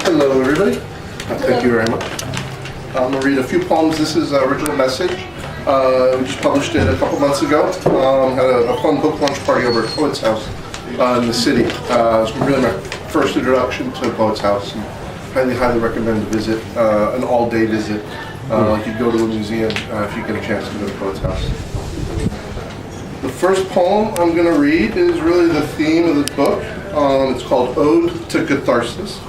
Hello, everybody. Thank you very much. I'm going to read a few poems. This is Original Message. We just published it a couple months ago. Had a fun book launch party over at Poet's House in the city. It's really my first introduction to Poet's House. And highly recommend a visit, an all-day visit. Like you'd go to a museum if you get a chance to go to Poet's House. The first poem I'm going to read is really the theme of the book. It's called Ode to Catharsis.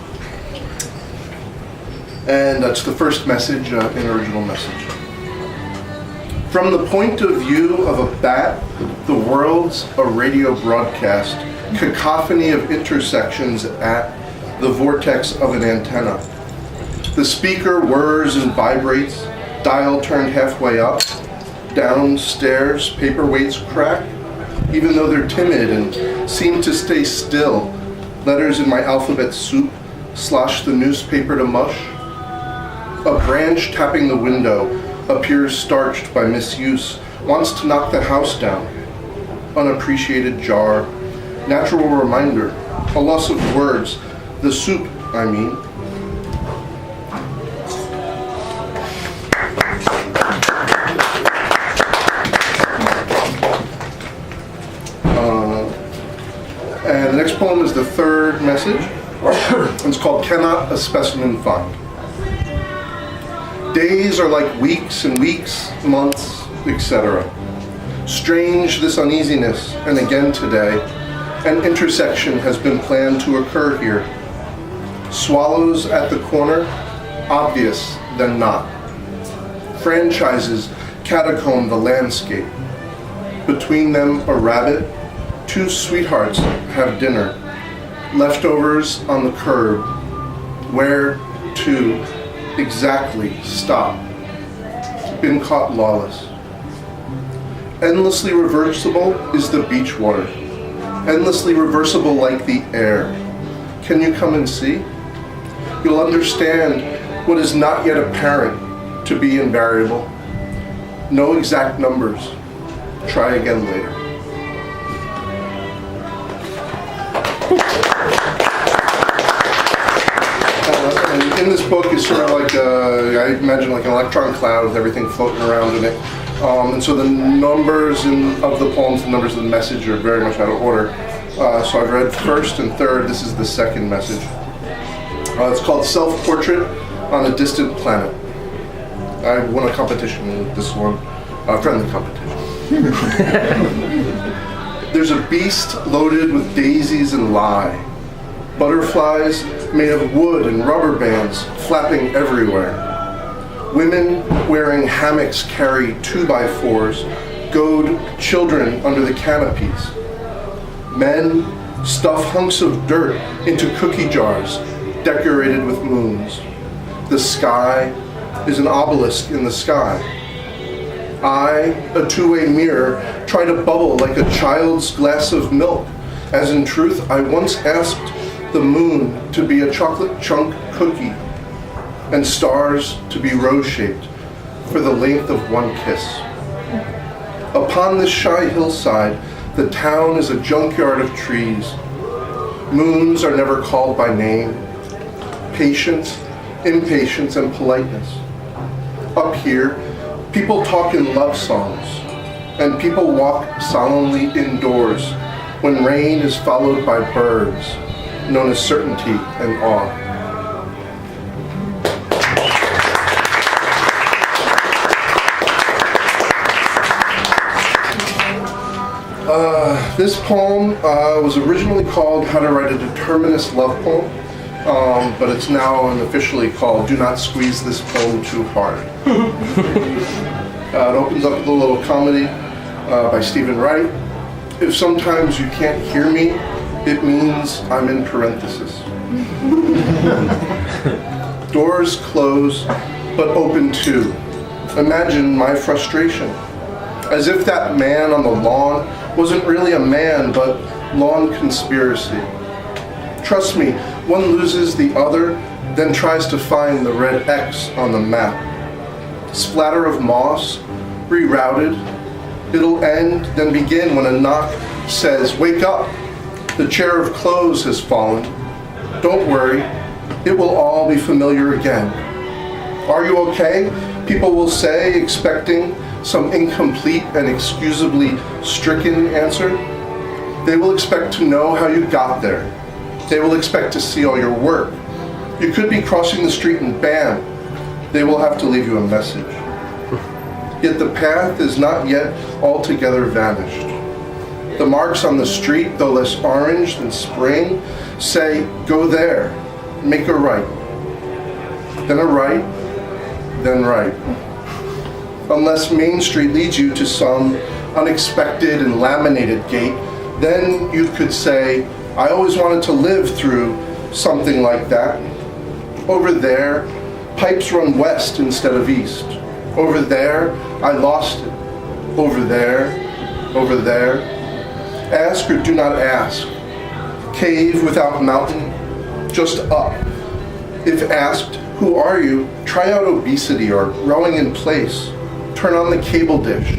And that's the first message in Original Message. From the point of view of a bat, the world's a radio broadcast, cacophony of intersections at the vortex of an antenna. The speaker whirs and vibrates, dial turned halfway up, downstairs, paperweights crack, even though they're timid and seem to stay still. Letters in my alphabet soup slosh the newspaper to mush. A branch tapping the window appears starched by misuse, wants to knock the house down. Unappreciated jar, natural reminder, a loss of words, the soup, I mean. And the next poem is the third message. It's called Cannot a Specimen Find? Days are like weeks and weeks, months, etc. Strange this uneasiness, and again today, an intersection has been planned to occur here. Swallows at the corner, obvious then not. Franchises catacomb the landscape. Between them a rabbit, two sweethearts have dinner. Leftovers on the curb. Where to exactly stop? Been caught lawless. Endlessly reversible is the beach water. Endlessly reversible like the air. Can you come and see? You'll understand what is not yet apparent to be invariable. No exact numbers. Try again later. And in this book is sort of like, I imagine like an electron cloud with everything floating around in it. And so the numbers of the poems, the numbers of the message are very much out of order. So I've read first and third. This is the second message. It's called Self-Portrait on a Distant Planet. I won a competition with this one, a friendly competition. There's a beast loaded with daisies and lye. Butterflies made of wood and rubber bands flapping everywhere. Women wearing hammocks carry 2x4s, goad children under the canopies. Men stuff hunks of dirt into cookie jars decorated with moons. The sky is an obelisk in the sky. I, a two-way mirror, try to bubble like a child's glass of milk, as in truth I once asked the moon to be a chocolate chunk cookie, and stars to be rose-shaped for the length of one kiss. Upon this shy hillside, the town is a junkyard of trees. Moons are never called by name. Patience, impatience, and politeness. Up here, people talk in love songs, and people walk solemnly indoors when rain is followed by birds, known as certainty and awe. This poem was originally called How to Write a Determinist Love Poem, but it's now officially called Do Not Squeeze This Poem Too Hard. It opens up with a little comedy by Stephen Wright. If sometimes you can't hear me, it means I'm in parenthesis. Doors close, but open too. Imagine my frustration. As if that man on the lawn wasn't really a man, but lawn conspiracy. Trust me, one loses the other, then tries to find the red X on the map. Splatter of moss, rerouted. It'll end, then begin when a knock says, wake up, the chair of clothes has fallen. Don't worry, It will all be familiar again. Are you okay? People will say, expecting some incomplete and excusably stricken answer. They will expect to know how you got there. They will expect to see all your work. You could be crossing the street and bam, they will have to leave you a message. Yet the path is not yet altogether vanished. The marks on the street, though less orange than spring, say, go there, make a right. Then a right, then right. Unless Main Street leads you to some unexpected and laminated gate, then you could say, I always wanted to live through something like that. Over there, pipes run west instead of east. Over there, I lost it. Over there, over there. Ask or do not ask. Cave without mountain, just up. If asked, who are you? Try out obesity or rowing in place. Turn on the cable dish.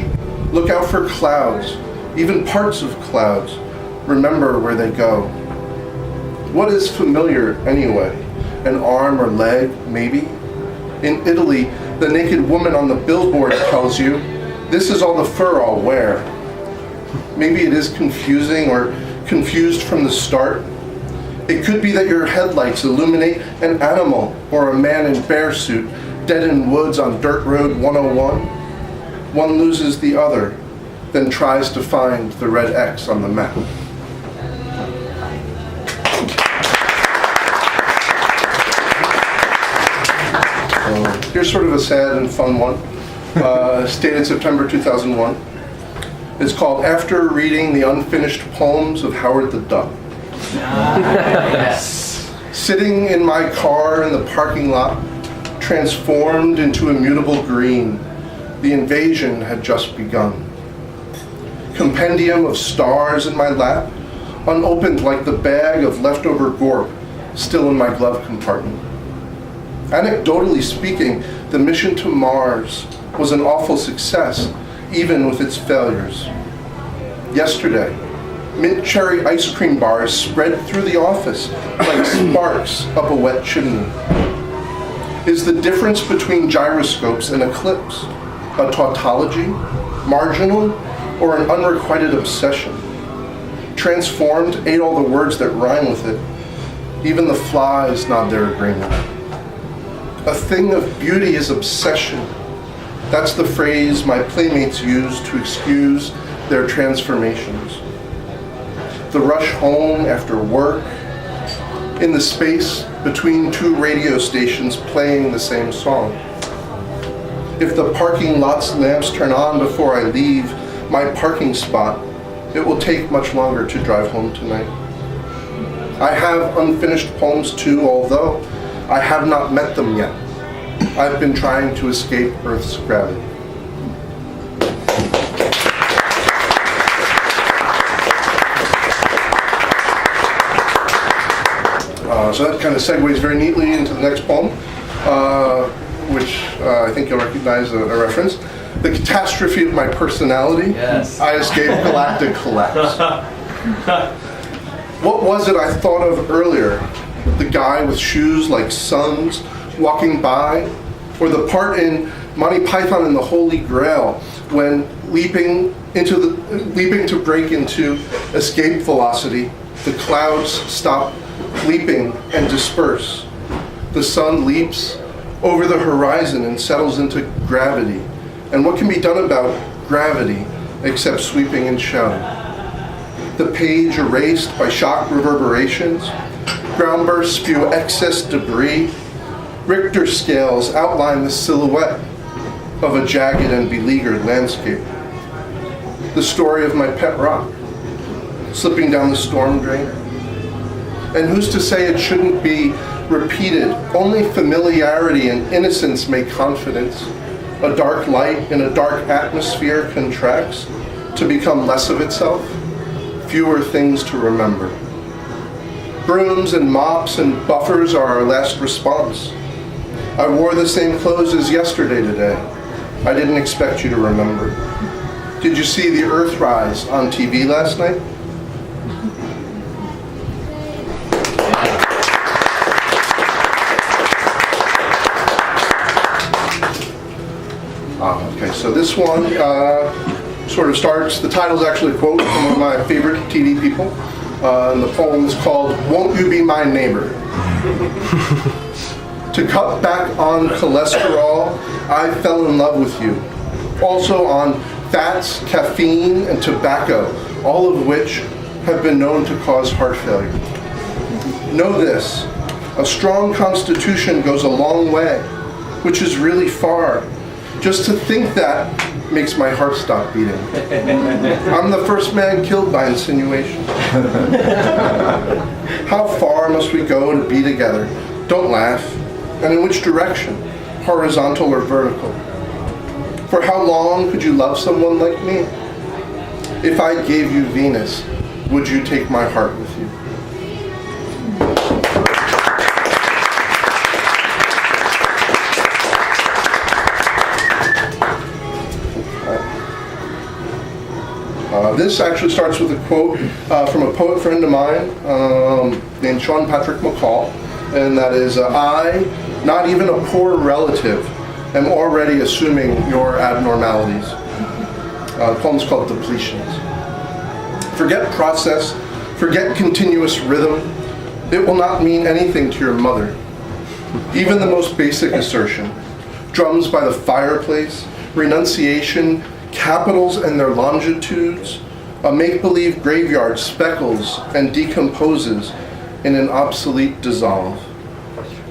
Look out for clouds, even parts of clouds. Remember where they go. What is familiar anyway? An arm or leg, maybe? In Italy, the naked woman on the billboard tells you, this is all the fur I'll wear. Maybe it is confusing or confused from the start. It could be that your headlights illuminate an animal or a man in bear suit dead in woods on Dirt Road 101. One loses the other, then tries to find the red X on the map. Here's sort of a sad and fun one, stated September 2001. It's called After Reading the Unfinished Poems of Howard the Duck. Yes. Sitting in my car in the parking lot, transformed into immutable green, the invasion had just begun. Compendium of stars in my lap, unopened like the bag of leftover gorp, still in my glove compartment. Anecdotally speaking, the mission to Mars was an awful success, even with its failures. Yesterday, mint cherry ice cream bars spread through the office like sparks up a wet chimney. Is the difference between gyroscopes and eclipse a tautology, marginal, or an unrequited obsession? Transformed ate all the words that rhyme with it. Even the flies nod their agreement. A thing of beauty is obsession. That's the phrase my playmates use to excuse their transformations. The rush home after work, in the space between two radio stations playing the same song. If the parking lot's lamps turn on before I leave my parking spot, it will take much longer to drive home tonight. I have unfinished poems too, although I have not met them yet. I've been trying to escape Earth's gravity. So that kind of segues very neatly into the next poem, which I think you'll recognize a reference. The catastrophe of my personality. Yes. I escaped galactic collapse. What was it I thought of earlier? The guy with shoes like suns walking by? Or the part in Monty Python and the Holy Grail when leaping to break into escape velocity, the clouds stop leaping and disperse. The sun leaps over the horizon and settles into gravity. And what can be done about gravity except sweeping and shouting? The page erased by shock reverberations, ground bursts spew excess debris, Richter scales outline the silhouette of a jagged and beleaguered landscape. The story of my pet rock, slipping down the storm drain. And who's to say it shouldn't be repeated? Only familiarity and innocence make confidence. A dark light in a dark atmosphere contracts to become less of itself, fewer things to remember. Brooms and mops and buffers are our last response. I wore the same clothes as yesterday today. I didn't expect you to remember. Did you see the Earthrise on TV last night? Okay, so this one sort of starts, the title's actually a quote from one of my favorite TV people. And the poem is called, "Won't You Be My Neighbor?" To cut back on cholesterol, I fell in love with you. Also on fats, caffeine, and tobacco, all of which have been known to cause heart failure. Know this, a strong constitution goes a long way, which is really far. Just to think that makes my heart stop beating. I'm the first man killed by insinuation. How far must we go to be together? Don't laugh. And in which direction? Horizontal or vertical? For how long could you love someone like me? If I gave you Venus, would you take my heart with you? This actually starts with a quote from a poet friend of mine named Sean Patrick McCall, and that is, I, not even a poor relative, am already assuming your abnormalities. The poem's called Depletions. Forget process, forget continuous rhythm. It will not mean anything to your mother. Even the most basic assertion, drums by the fireplace, renunciation, capitals and their longitudes, a make-believe graveyard speckles and decomposes in an obsolete dissolve.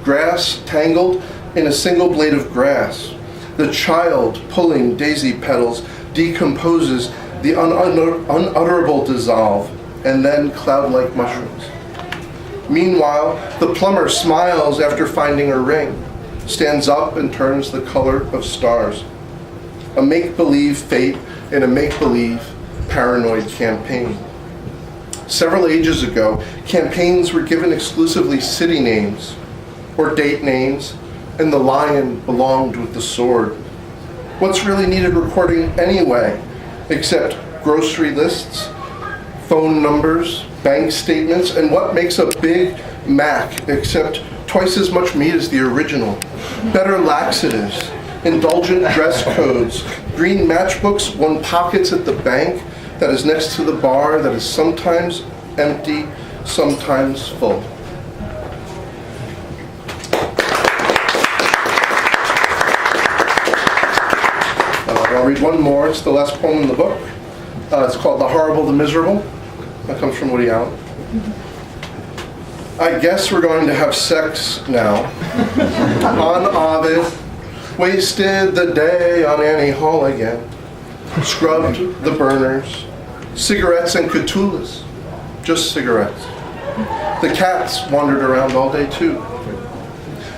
Grass tangled in a single blade of grass. The child pulling daisy petals decomposes the unutterable dissolve, and then cloud-like mushrooms. Meanwhile, the plumber smiles after finding a ring, stands up and turns the color of stars. A make-believe fate in a make-believe paranoid campaign. Several ages ago, campaigns were given exclusively city names or date names, and the lion belonged with the sword. What's really needed recording anyway, except grocery lists, phone numbers, bank statements, and what makes a Big Mac except twice as much meat as the original? Better laxatives, indulgent dress codes, green matchbooks, one pockets at the bank that is next to the bar that is sometimes empty, sometimes full. I'll read one more. It's the last poem in the book. It's called The Horrible, the Miserable. That comes from Woody Allen. I guess we're going to have sex now. On Ovid, wasted the day on Annie Hall again. Scrubbed the burners. Cigarettes and Catullus. Just cigarettes. The cats wandered around all day too.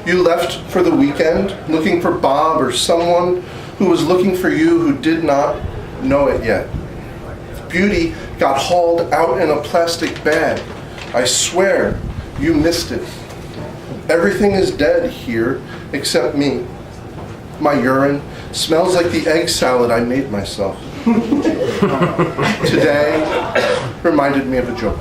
You left for the weekend, looking for Bob or someone who was looking for you who did not know it yet. Beauty got hauled out in a plastic bag. I swear you missed it. Everything is dead here except me. My urine smells like the egg salad I made myself. Today reminded me of a joke.